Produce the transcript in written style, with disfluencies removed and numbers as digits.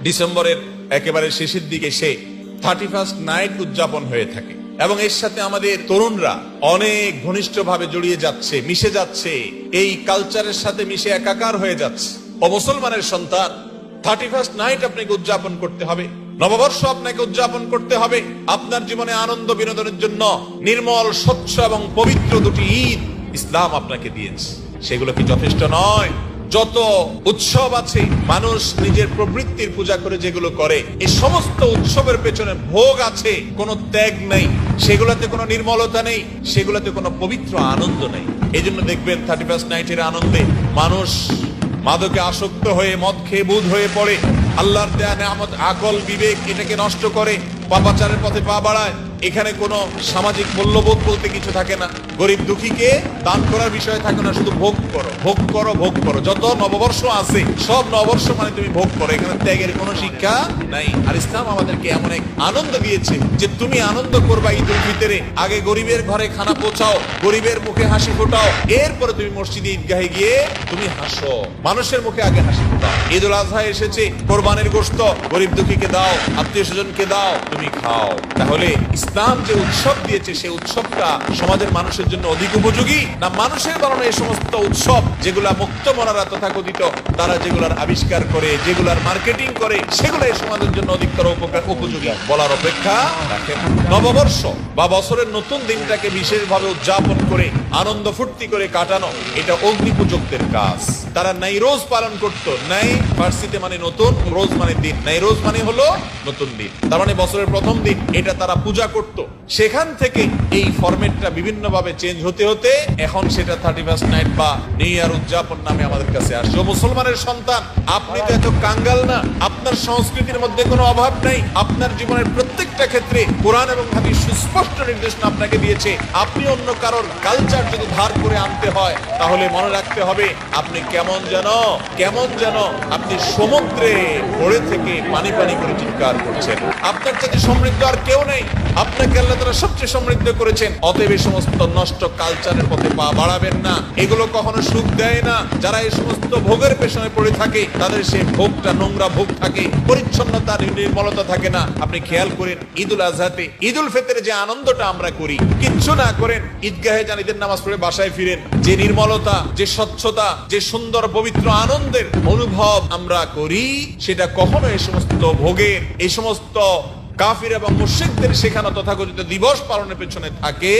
ডিসেম্বরের একেবারে শেষের দিকে সে 31st নাইট উদযাপন হয়ে থাকে এবং এর সাথে আমাদের তরুণরা অনেক ঘনিষ্ঠভাবে জড়িয়ে যাচ্ছে, মিশে যাচ্ছে, এই কালচারের সাথে মিশে একাকার হয়ে যাচ্ছে। ও মুসলমানের সন্তান, 31st নাইট আপনাকে উদযাপন করতে হবে, নববর্ষ আপনাকে উদযাপন করতে হবে। আপনার জীবনে আনন্দ বিনোদনের জন্য নির্মল, স্বচ্ছ এবং পবিত্র দুটি ঈদ ইসলাম আপনাকে দিয়েছে। সেগুলো কি যথেষ্ট নয়? যত উৎসব আছে, মানুষ নিজের প্রবৃত্তির পূজা করে যেগুলো করে, এই সমস্ত উৎসবের পেছনে ভোগ আছে, কোনো ত্যাগ নেই, সেগুলোতে কোনো নির্মলতা নেই, সেগুলোতে কোনো পবিত্র আনন্দ নেই। এই জন্য দেখবেন 31st নাইটের আনন্দে মানুষ মাদকে আসক্ত হয়ে মদ খেয়ে বুধ হয়ে পড়ে, আল্লাহর দেয়া নেয়ামত আকল বিবেক এটাকে নষ্ট করে, পাপাচারের পথে পা বাড়ায়। এখানে কোনো সামাজিক মূল্যবোধ বলতে কিছু থাকে না, গরিব দুঃখীকে দান করার বিষয় থাকে না, শুধু ভোগ করো ভোগ করো ভোগ করো। যত নববর্ষ আছে সব নববর্ষ মানে তুমি ভোগ করো, এখানে ত্যাগের কোনো শিক্ষা নাই। আর ইসলাম আমাদেরকে এমন এক আনন্দ দিয়েছে যে তুমি আনন্দ করবা ঈদুল ফিতরে, আগে গরিবের ঘরে খানা পৌঁছাও, গরিবের মুখে হাসি ফোটাও, এরপরে তুমি মসজিদে ঈদগাহে গিয়ে তুমি হাসো, মানুষের মুখে আগে হাসি ফোটাও। ঈদুল আজহা এসেছে, কোরবানির গোশত গরিব দুঃখীকে দাও, আত্মীয় স্বজনকে দাও, তুমি খাও। তাহলে ইসলাম যে উৎসব দিয়েছে সেই উৎসবটা সমাজের মানুষের জন্য অধিক উপযোগী না মানুষের বানানো এই সমস্ত উৎসব যেগুলা মুক্ত মনারা তথাকথিত তারা যেগুলার আবিষ্কার করে, যেগুলার মার্কেটিং করে, সেগুলো এই সমাজের জন্য অধিকতর উপযোগী বলার অপেক্ষা রাখে না। নববর্ষ বা বছরের নতুন দিনটাকে বিশেষভাবে উদযাপন করে আনন্দ ফুর্তি করে কাটানো, এটা অগ্নিপূজকদের কাজ। তারা নাইরোজ পালন করতো। নাই ফার্সিতে মানে নতুন, রোজ মানে দিন, নাইরোজ মানে হলো নতুন দিন, তার মানে বছরের প্রথম দিন, এটা তারা পূজা করতো। সেখান থেকে এই ফরম্যাটটা বিভিন্ন ভাবে চেঞ্জ হতে হতে এখন সেটা 31st নাইট বা নিউ ইয়ার উদযাপন নামে আমাদের কাছে আসছে। ও মুসলমানের সন্তান, আপনি তো এত কাঙ্গাল না, আপনার সংস্কৃতির মধ্যে কোনো অভাব নাই। আপনার জীবনের প্রত্যেকটা ক্ষেত্রে কোরআন এবং হাদিস সুস্পষ্ট নির্দেশনা আপনাকে দিয়েছে। আপনি অন্য কারোর কালচার যদি ধার করে আনতে হয় তাহলে মনে রাখতে হবে আপনি কেমন যেন আপনি সমুদ্রে পড়ে থেকে পানি পানি করে চিৎকার করছেন। আপনার চাইতে সমৃদ্ধ আর কেউ নেই, আপনাকে আল্লাহ তাআলা সবচেয়ে সমৃদ্ধ করেছেন। অতএব এই সমস্ত নষ্ট কালচারের পথে পা বাড়াবেন না, এগুলো কখনো সুখ দেয় না। যারা এই সমস্ত ভোগের পেছনে পড়ে থাকে তাদের সেই ভোগটা নোংরা ভোগ থাকে, পরিচ্ছন্নতা নির্মলতা থাকে না। আপনি খেয়াল করেন ঈদুল আজহাতে, ঈদুল ফিতরে যে আনন্দটা আমরা করি, কিচ্ছু না করেন ঈদগাহে যান, ঈদের নামাজ পড়ে বাসায় ফিরেন, যে নির্মলতা, যে স্বচ্ছতা, যে সুন্দর পবিত্র আনন্দের অনুভব আমরা করি, সেটা কখনো এই সমস্ত ভোগের, এই সমস্ত কাফির এবং মুশরিকদের শেখানো তথাকথিত দিবস পালনের পেছনে থাকে